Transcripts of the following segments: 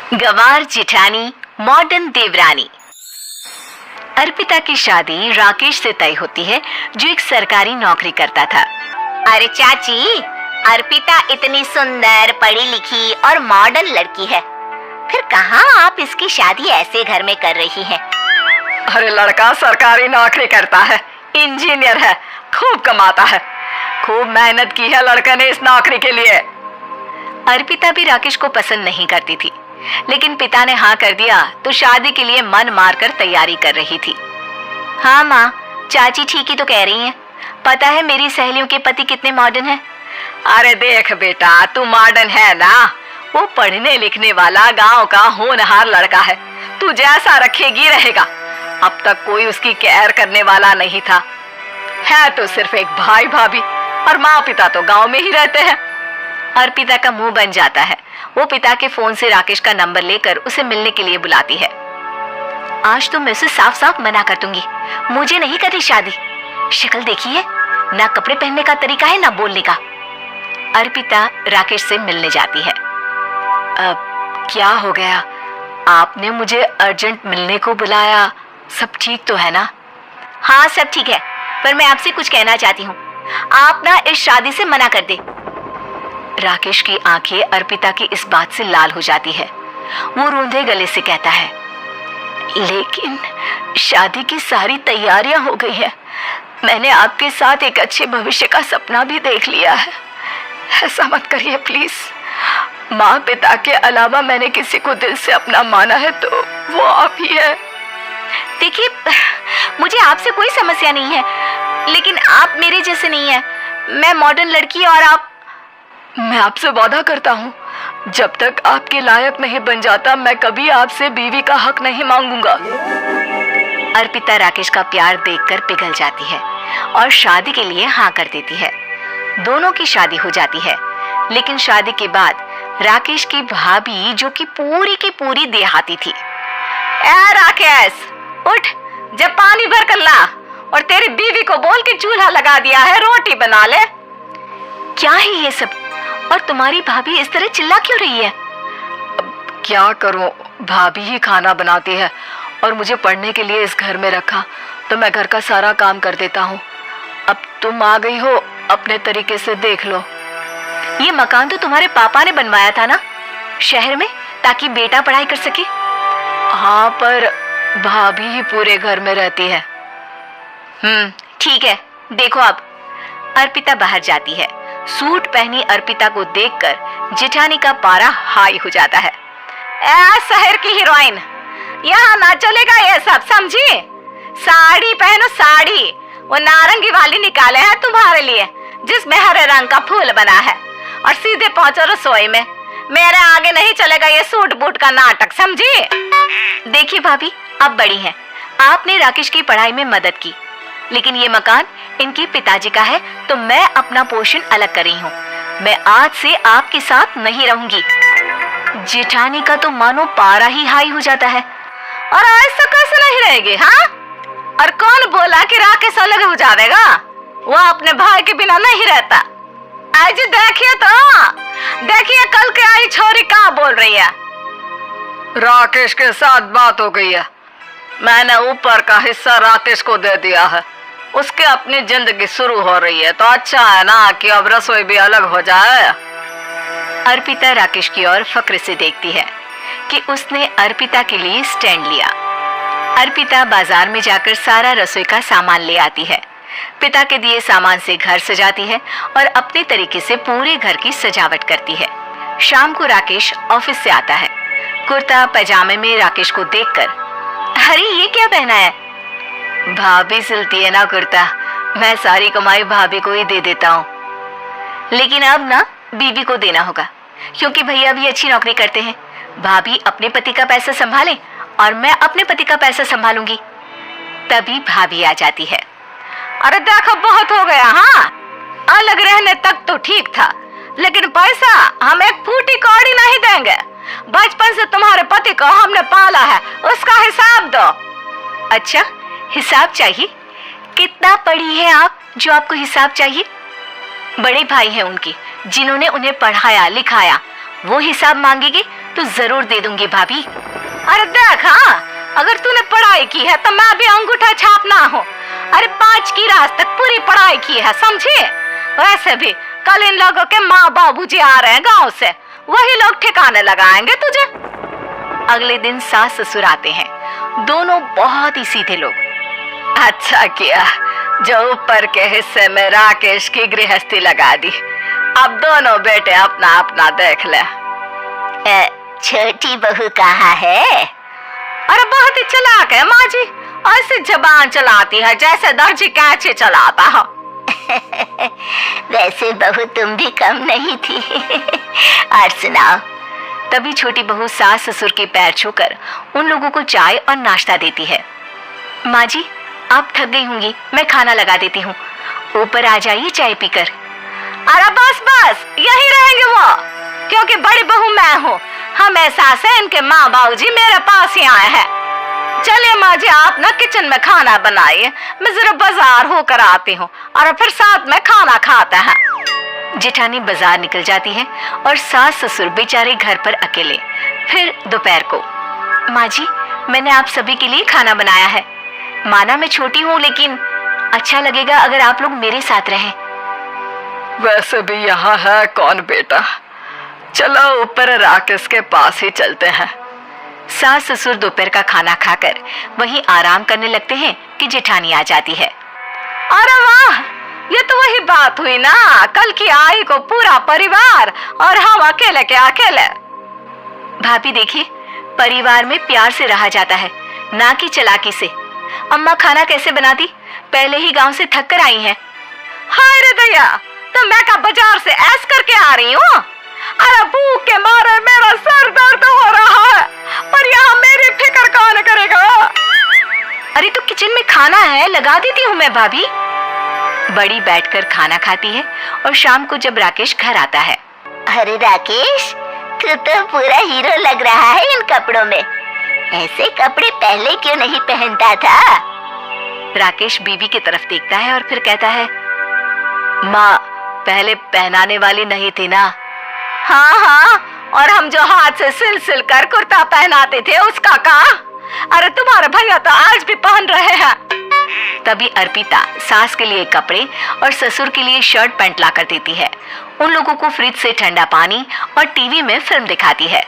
गंवार जेठानी मॉडर्न देवरानी। अर्पिता की शादी राकेश से तय होती है, जो एक सरकारी नौकरी करता था। अरे चाची, अर्पिता इतनी सुंदर, पढ़ी लिखी और मॉडर्न लड़की है, फिर कहाँ आप इसकी शादी ऐसे घर में कर रही हैं? अरे लड़का सरकारी नौकरी करता है, इंजीनियर है, खूब कमाता है, खूब मेहनत की है लड़के ने इस नौकरी के लिए। अर्पिता भी राकेश को पसंद नहीं करती थी, लेकिन पिता ने हाँ कर दिया तो शादी के लिए मन मारकर तैयारी कर रही थी। हाँ माँ, चाची ठीक ही तो कह रही हैं। पता है मेरी सहेलियों के पति कितने मॉडर्न हैं। अरे देख बेटा, तू मॉडर्न है ना, वो पढ़ने लिखने वाला गांव का होनहार लड़का है, तू जैसा रखेगी रहेगा। अब तक कोई उसकी केयर करने वाला नहीं था, है तो सिर्फ एक भाई भाभी, और माँ पिता तो गांव में ही रहते हैं। अर्पिता का मुंह बन जाता है। वो पिता के फोन से राकेश का नंबर लेकर उसे मिलने के लिए बुलाती है। आज तो मैं उसे साफ साफ मना कर दूंगी, मुझे नहीं करनी शादी। शक्ल देखिए, ना कपड़े पहनने का तरीका है ना बोलने का। अर्पिता राकेश से मिलने जाती है। अब क्या हो गया, आपने मुझे अर्जेंट मिलने को बुलाया, सब ठीक तो है ना? हाँ सब ठीक है, पर मैं आपसे कुछ कहना चाहती हूँ, आप ना इस शादी से मना कर दे। राकेश की आंखें अर्पिता की इस बात से लाल हो जाती है। वो रूंधे गले से कहता है, लेकिन शादी की सारी तैयारियां हो गई हैं। मैंने आपके साथ एक अच्छे भविष्य का सपना भी देख लिया है। ऐसा मत करिए प्लीज। माँ पिता के अलावा मैंने किसी को दिल से अपना माना है तो वो आप ही है। देखिए, मुझे आपसे कोई समस्या नहीं है, लेकिन आप मेरे जैसे नहीं है। मैं मॉडर्न लड़की और आप। मैं आपसे वादा करता हूँ, जब तक आपके लायक नहीं बन जाता मैं कभी आपसे बीवी का हक नहीं मांगूंगा। अर्पिता राकेश का प्यार देखकर पिघल जाती है और शादी के लिए हाँ कर देती है। दोनों की शादी हो जाती है, लेकिन शादी के बाद राकेश की भाभी, जो कि पूरी की पूरी देहाती थी, ए राकेश उठ, जब पानी भर कर ला, और तेरी बीवी को बोल के चूल्हा लगा दिया है, रोटी बना ले। क्या है ये सब, और तुम्हारी भाभी इस तरह चिल्ला क्यों रही है? अब क्या करूं, भाभी ही खाना बनाती है और मुझे पढ़ने के लिए इस घर में रखा, तो मैं घर का सारा काम कर देता हूँ। अब तुम आ गई हो, अपने तरीके से देख लो। ये मकान तो तुम्हारे पापा ने बनवाया था ना शहर में, ताकि बेटा पढ़ाई कर सके। हाँ, पर भाभी ही पूरे घर में रहती है। ठीक है, देखो अब। अर्पिता बाहर जाती है। सूट पहनी अर्पिता को देखकर जेठानी का पारा हाई हो जाता है। ए शहर की हीरोइन, यहाँ ना चलेगा ये सब, समझी? साड़ी पहनो साड़ी, वो नारंगी वाली निकाले हैं तुम्हारे लिए, जिसमें हरे रंग का फूल बना है, और सीधे पहुंचो रसोई में। मेरे आगे नहीं चलेगा ये सूट बूट का नाटक, समझी? देखिए भाभी, आप बड़ी हैं, आपने राकेश की पढ़ाई में मदद की, लेकिन ये मकान इनके पिताजी का है, तो मैं अपना पोर्शन अलग कर रही हूँ। मैं आज से आपके साथ नहीं रहूंगी। जेठानी का तो मानो पारा ही हाई हो जाता है। और ऐसा कैसे नहीं रहेगी? हाँ, और कौन बोला कि राकेश अलग हो जाएगा? वो अपने भाई के बिना नहीं रहता। आज देखिए तो, देखिए कल के आई छोरी कहाँ बोल रही है। राकेश के साथ बात हो गई है, मैंने ऊपर का हिस्सा राकेश को दे दिया है, उसके अपनी जिंदगी शुरू हो रही है, तो अच्छा है ना कि अब रसोई भी अलग हो जाए। अर्पिता राकेश की ओर फक्र से देखती है कि उसने अर्पिता के लिए स्टैंड लिया। अर्पिता बाजार में जाकर सारा रसोई का सामान ले आती है। पिता के दिए सामान से घर सजाती है और अपने तरीके से पूरे घर की सजावट करती है। शाम को राकेश ऑफिस से आता है। कुर्ता पैजामे में राकेश को देखकर, अरे ये क्या पहना है? भाभी सिलती है ना कुर्ता, मैं सारी कमाई भाभी को ही दे देता हूँ। लेकिन अब ना बीवी को देना होगा, क्योंकि भैया भी अच्छी नौकरी करते हैं। भाभी अपने पति का पैसा संभाले और मैं अपने पति का पैसा संभालूंगी। तभी भाभी आ जाती है। अरे देखो, बहुत हो गया। हाँ, अलग रहने तक तो ठीक था, लेकिन पैसा हम एक फूटी कौड़ी नहीं देंगे। बचपन से तुम्हारे पति को हमने पाला है, उसका हिसाब दो। अच्छा, हिसाब चाहिए? कितना पढ़ी है आप जो आपको हिसाब चाहिए? बड़े भाई हैं उनके, जिन्होंने उन्हें पढ़ाया लिखाया, वो हिसाब मांगेगी तो जरूर दे दूंगी भाभी। अरे देख, हाँ, अगर तूने पढ़ाई की है तो मैं भी अंगूठा छापना हूँ। अरे 5 की रात तक पूरी पढ़ाई की है, समझे? वैसे भी कल इन लोगों के माँ बाबूजी आ रहे हैं गांव से, वही लोग ठिकाने लगाएंगे तुझे। अगले दिन सास ससुर आते हैं, दोनों बहुत ही सीधे लोग। अच्छा किया जो ऊपर के हिस्से में राकेश की गृहस्थी लगा दी। अब दोनों बेटे अपना अपना देख ले। छोटी बहू कहाँ है? अरे बहुत ही चालाक है माँ जी, ऐसी जबान चलाती है जैसे दर्जी कैंची चलाता है। वैसे बहू तुम भी कम नहीं थी। और सुनाओ। तभी छोटी बहू सास ससुर के पैर छूकर उन लोगों को चाय और नाश्ता देती है। माँ जी, आप थक गई होंगी, मैं खाना लगा देती हूँ, ऊपर आ जाइए चाय पीकर। अरे बस बस, यही रहेंगे वो, क्योंकि बड़ी बहू मैं हूँ। हमेशा से इनके माँ बाबूजी मेरे पास ही आए हैं। चलिए माँ जी, आप ना किचन में खाना बनाइए, मैं जरा बाजार होकर आती हूँ और फिर साथ में खाना खाते हैं। जेठानी बाजार निकल जाती है और सास ससुर बेचारे घर पर अकेले। फिर दोपहर को, माँ जी, मैंने आप सभी के लिए खाना बनाया है। माना मैं छोटी हूँ, लेकिन अच्छा लगेगा अगर आप लोग मेरे साथ रहें। वैसे भी यहाँ है कौन बेटा, चलो ऊपर राकेश के पास ही चलते हैं। सास ससुर दोपहर का खाना खाकर वहीं आराम करने लगते हैं कि जेठानी आ जाती है। अरे वाह, ये तो वही बात हुई ना, कल की आई को पूरा परिवार और हम अकेले के अकेले। भाभी देखिए, परिवार में प्यार से रहा जाता है, ना कि चालाकी से। अम्मा खाना कैसे बनाती, पहले ही गांव से थक कर आई हैं। हाय रे दया, तो मैं का बाजार से ऐस करके आ रही हूँ। अरे भूख के मारे मेरा सर दर्द हो रहा है, पर यहाँ मेरी फिक्र कौन करेगा? अरे तो किचन में खाना है, लगा देती हूँ मैं भाभी। बड़ी बैठकर खाना खाती है और शाम को जब राकेश घर आता है। अरे राकेश, तू तो पूरा हीरो लग रहा है इन कपड़ों में। ऐसे कपड़े पहले क्यों नहीं पहनता था? राकेश बीवी की तरफ देखता है और फिर कहता है, माँ पहले पहनाने वाली नहीं थी ना। हाँ हाँ, और हम जो हाथ से सिल सिल कर कुर्ता पहनाते थे उसका का? अरे तुम्हारे भैया तो आज भी पहन रहे हैं। तभी अर्पिता सास के लिए कपड़े और ससुर के लिए शर्ट पैंट ला कर देती है। उन लोगों को फ्रिज से ठंडा पानी और टीवी में फिल्म दिखाती है।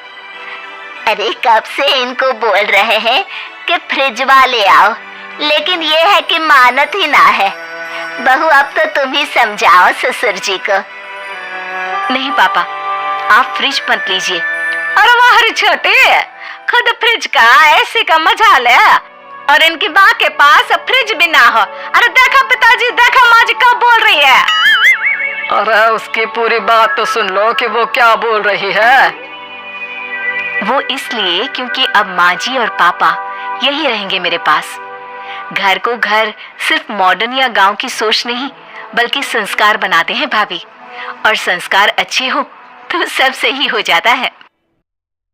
अरे कब से इनको बोल रहे हैं कि फ्रिज वाले आओ, लेकिन ये है कि मानत ही ना है। बहू, अब तो तुम ही समझाओ ससुर जी को। नहीं पापा, आप फ्रिज मत लीजिए। अरे वाह रे छोटे, खुद फ्रिज का ऐसे का मजा ले, और इनकी माँ के पास फ्रिज भी ना हो। अरे देखा पिताजी, देखा माँ जी कब बोल रही है। अरे उसकी पूरी बात तो सुन लो कि वो क्या बोल रही है। वो इसलिए क्योंकि अब माँ जी और पापा यही रहेंगे मेरे पास। घर को घर सिर्फ मॉडर्न या गांव की सोच नहीं, बल्कि संस्कार बनाते हैं भाभी, और संस्कार अच्छे हो तो सब सही हो जाता है।